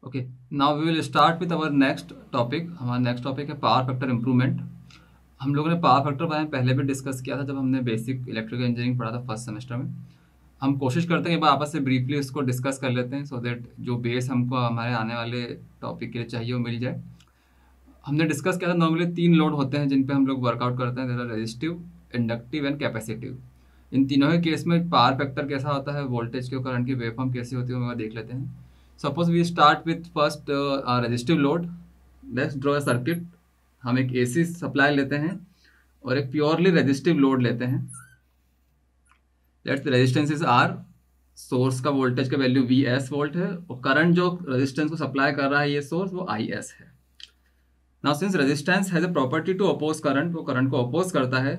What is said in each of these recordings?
Okay, now we will start with our next topic. हमारा next topic है power factor improvement. हम लोगों ने पावर फैक्टर बारे में पहले भी डिस्कस किया था जब हमने बेसिक इलेक्ट्रिकल इंजीनियरिंग पढ़ा था फर्स्ट सेमेस्टर में। हम कोशिश करते हैं कि आपस से ब्रीफली इसको डिस्कस कर लेते हैं सो दैट जो बेस हमको हमारे आने वाले टॉपिक के लिए चाहिए वो मिल जाए। हमने डिस्कस किया था नॉर्मली 3 लोड होते हैं जिन पे हम लोग वर्कआउट करते हैं, जैसे रेजिस्टिव, इंडक्टिव एंड कैपेसिटिव। इन तीनों के केस में पावर फैक्टर कैसा होता है, वोल्टेज के करंट की वेवफॉर्म कैसी होती है वो देख लेते हैं। Suppose we start with first resistive load. Let's draw a circuit. हम एक एसी सप्लाई लेते हैं और एक प्योरली रेजिस्टिव लोड लेते हैं। Let's resistance is R, source का वोल्टेज का वैल्यू वी एस वोल्ट है और करंट जो रेजिस्टेंस को सप्लाई कर रहा है ये सोर्स वो आई एस है। Now since resistance has a property to oppose current, वो करंट को अपोज करता है,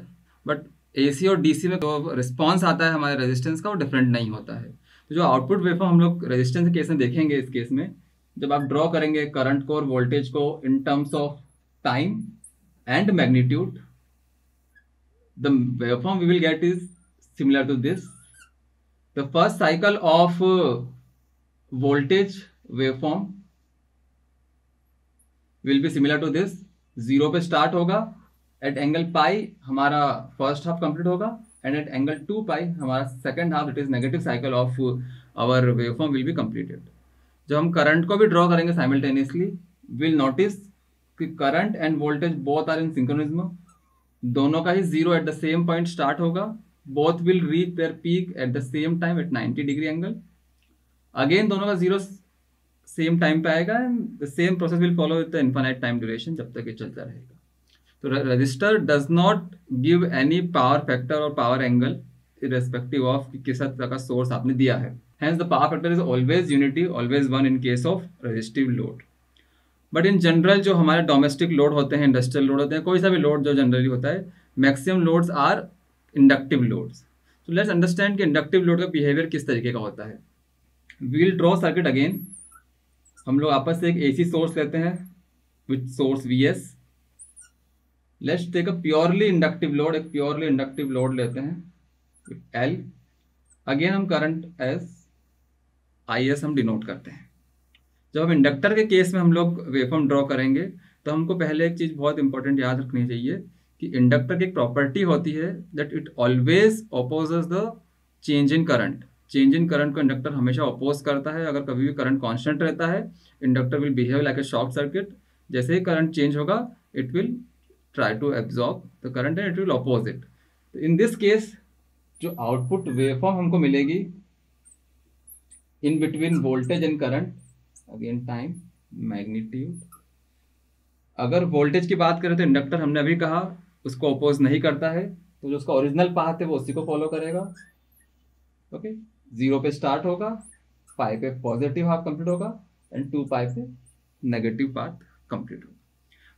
बट एसी और डीसी में जो रिस्पॉन्स आता है हमारे रेजिस्टेंस का वो डिफरेंट नहीं होता है। तो जो आउटपुट वेवफॉर्म हम लोग रेजिस्टेंस के केस में देखेंगे, इस केस में जब आप ड्रॉ करेंगे करंट को और वोल्टेज को in terms of time and magnitude, the waveform we will get is similar to this. The first cycle of voltage waveform will be similar to this. 0 पे स्टार्ट होगा, at angle pi हमारा first half complete होगा and at angle 2 pi हमारा second half, it is negative cycle of our waveform will be completed. जब हम current को भी draw करेंगे साइमल्टेनियसली, विल नोटिस कि current and voltage both are in synchronism. दोनों का ही 0 at the same point start होगा, both will reach their peak at the same time at 90 degree angle. Again दोनों का 0 सेम टाइम पे आएगा and the same process will follow with the infinite time duration जब तक ये चलता रहेगा। तो resistor does not give any power factor और पावर एंगल इररेस्पेक्टिव ऑफ किस तरह का सोर्स आपने दिया है। Hence the power factor is always unity, always 1 in case of resistive load. But in general जो हमारे डोमेस्टिक लोड होते हैं, इंडस्ट्रियल लोड होते हैं, कोई सा भी लोड जो जनरली होता है, maximum loads are inductive loads. तो लेट्स अंडरस्टैंड कि इंडक्टिव लोड का बिहेवियर किस तरीके का होता है। We'll draw circuit again. हम लोग आपस से एक एसी सोर्स लेते हैं with source V S. Let's take a purely inductive load, एक प्योरली इंडक्टिव लोड लेते हैं एल। अगेन हम करंट एस आई एस हम डिनोट करते हैं। जब हम इंडक्टर के केस में हम लोग वेवफॉर्म ड्रॉ करेंगे तो हमको पहले एक चीज बहुत इंपॉर्टेंट याद रखनी चाहिए कि इंडक्टर की एक प्रॉपर्टी होती है that it always opposes the change in current. Change in current को इंडक्टर हमेशा अपोज करता है। अगर कभी भी करंट कांस्टेंट रहता है, inductor will behave like a short circuit. जैसे ही करंट चेंज होगा, it will try to absorb the current and it will oppose it. तो इन दिस केस जो आउटपुट वेवफॉर्म हमको मिलेगी in between voltage and current, again time magnitude. अगर voltage की बात करें तो इंडक्टर हमने अभी कहा उसको अपोज नहीं करता है, तो जो उसका ओरिजिनल पाथ है वो उसी को फॉलो करेगा। ओके, 0 पे स्टार्ट होगा, पाई पे पॉजिटिव हाफ कंप्लीट होगा एंड 2 पाई पे नेगेटिव पार्ट कंप्लीट होगा।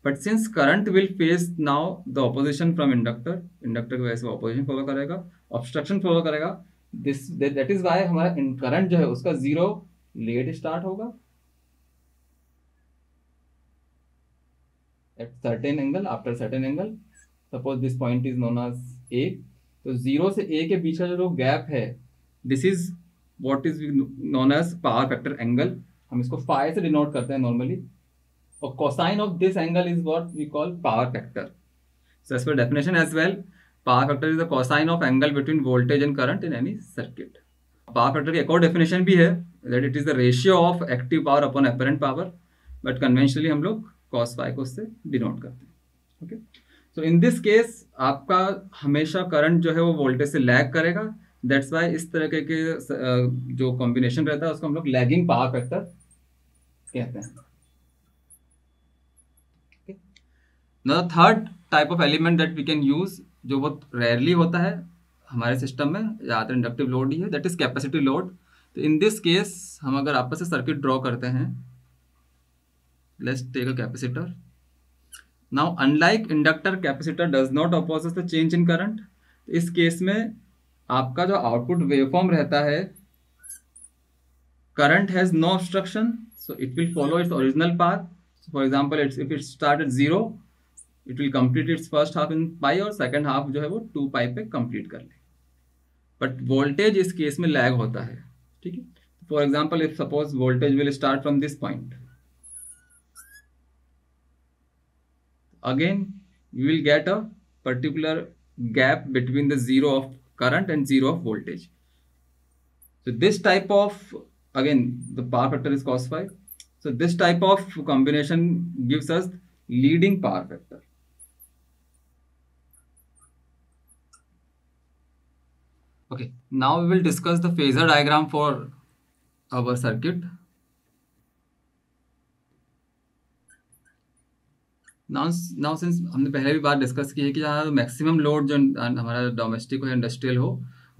But since current will face now the opposition from inductor, inductor की वजह से ऑपोजिशन फॉलो करेगा, ऑब्स्ट्रक्शन फॉलो करेगा। दिस दैट इज वाई हमारा करंट जो है उसका 0 लेट स्टार्ट होगा at certain angle, after certain angle. Suppose this point is known as A. तो 0 से a के बीच का जो गैप है, this is what is known as power factor angle. हम इसको फाई से डिनोट करते हैं नॉर्मली, और cosine of this angle is what we call power factor. So as per definition as well, power factor is the cosine of angle between voltage and current in any circuit. Power factor की एक और definition भी है that it is the ratio of active power upon apparent power, but conventionally हम लोग cos phi को उससे denote करते हैं। Okay, so in this case आपका हमेशा करंट जो है वो वोल्टेज से लैग करेगा। दैट्स वाई इस तरह के जो कॉम्बिनेशन रहता है उसको हम लोग लैगिंग पावर फैक्टर कहते हैं। The third type of element that we can use, जो बहुत रेयरली होता है हमारे सिस्टम में, ज़्यादातर इंडक्टिव लोड ही है, दैट इज कैपेसिटिव लोड। तो इन दिस केस हम अगर आपस से सर्किट ड्रॉ करते हैं, let's take a capacitor. Now unlike inductor, capacitor does not oppose the change in current. इस केस में आपका जो आउटपुट वेवफॉर्म रहता है, current has no obstruction, so it will follow its original path. For example if it start at 0, it will complete its first half in pi और second half जो है वो 2 पाई पे कंप्लीट कर ले। But voltage इस case में lag होता है। ठीक है, For example, if suppose voltage will start from this point, again we will get a particular gap between the zero of current and zero of voltage. So this type of, again the power factor is cos phi. So this type of combination gives us leading power factor. Okay, now we will discuss the phasor diagram for our circuit. Now since हमने पहले भी बात discuss की है कि जहाँ maximum load जो हमारा डोमेस्टिक हो या इंडस्ट्रियल हो,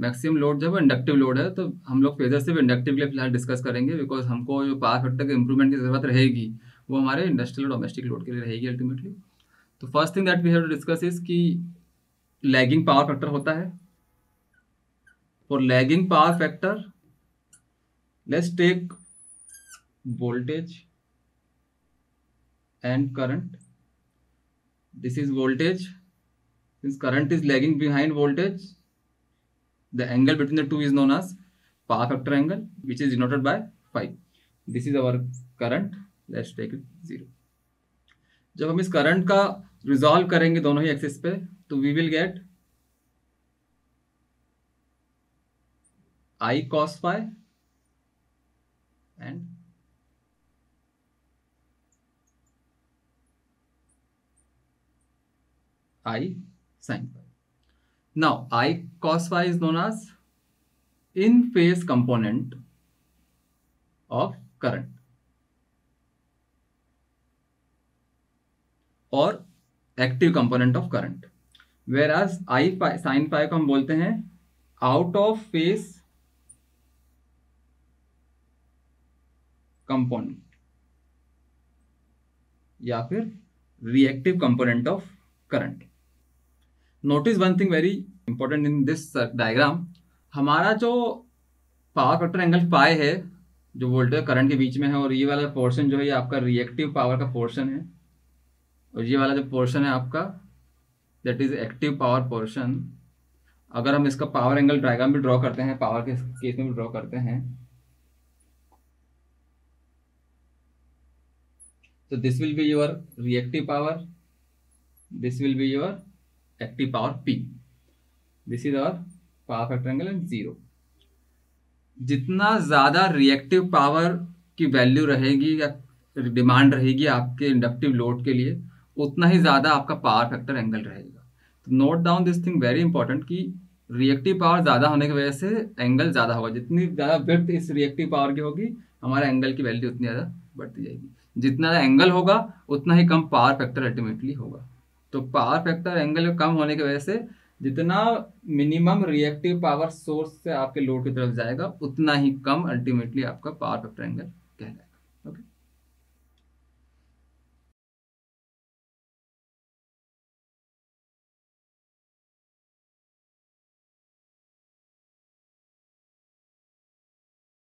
मैक्सिमम लोड जब इंडक्टिव लोड है, तो हम लोग फेजर से भी इंडक्टिव के लिए फिलहाल डिस्कस करेंगे, बिकॉज हमको जो पावर फैक्टर के इंप्रूवमेंट की जरूरत रहेगी वो हमारे इंडस्ट्रियल और डोमेस्टिक लोड के लिए रहेगी अल्टीमेटली. तो first thing that we have to discuss is कि लैगिंग पावर फैक्टर होता है. For lagging power factor let's take voltage and current. This is voltage. Since current is lagging behind voltage, the angle between the two is known as power factor angle, which is denoted by phi. This is our current. Let's take it 0. जब हम इस current का resolve करेंगे दोनों ही axis पे, तो we will get I cos phi and I sin phi. Now I cos phi is known as in phase component of current or active component of current, whereas I sin phi को हम बोलते हैं out of phase component या फिर reactive component of current. Notice one thing very important in this diagram. हमारा जो power factor angle pi है जो वोल्टेज करंट के बीच में है, और ये वाला पोर्शन जो है ये आपका रिएक्टिव पावर का पोर्शन है, और ये वाला जो पोर्शन है आपका that is active power portion. अगर हम इसका पावर एंगल डायग्राम भी ड्रॉ करते हैं, पावर के केस में भी ड्रॉ करते हैं, तो this will be your reactive power, this will be your active power P. This is our power factor angle and 0. जितना ज़्यादा रिएक्टिव पावर की वैल्यू रहेगी या डिमांड रहेगी आपके इंडक्टिव लोड के लिए, उतना ही ज़्यादा आपका पावर फैक्टर एंगल रहेगा. तो note down this thing very important कि रिएक्टिव पावर ज़्यादा होने की वजह से एंगल ज़्यादा होगा. जितनी ज़्यादा विड्थ इस रिएक्टिव पावर की होगी, हमारा एंगल की वैल्यू उतनी ज़्यादा बढ़ती जाएगी. जितना ज़्यादा एंगल होगा उतना ही कम पावर फैक्टर अल्टीमेटली होगा. तो पावर फैक्टर एंगल कम होने की वजह से जितना मिनिमम रिएक्टिव पावर सोर्स से आपके लोड की तरफ जाएगा, उतना ही कम अल्टीमेटली आपका पावर फैक्टर एंगल कहलाएगा.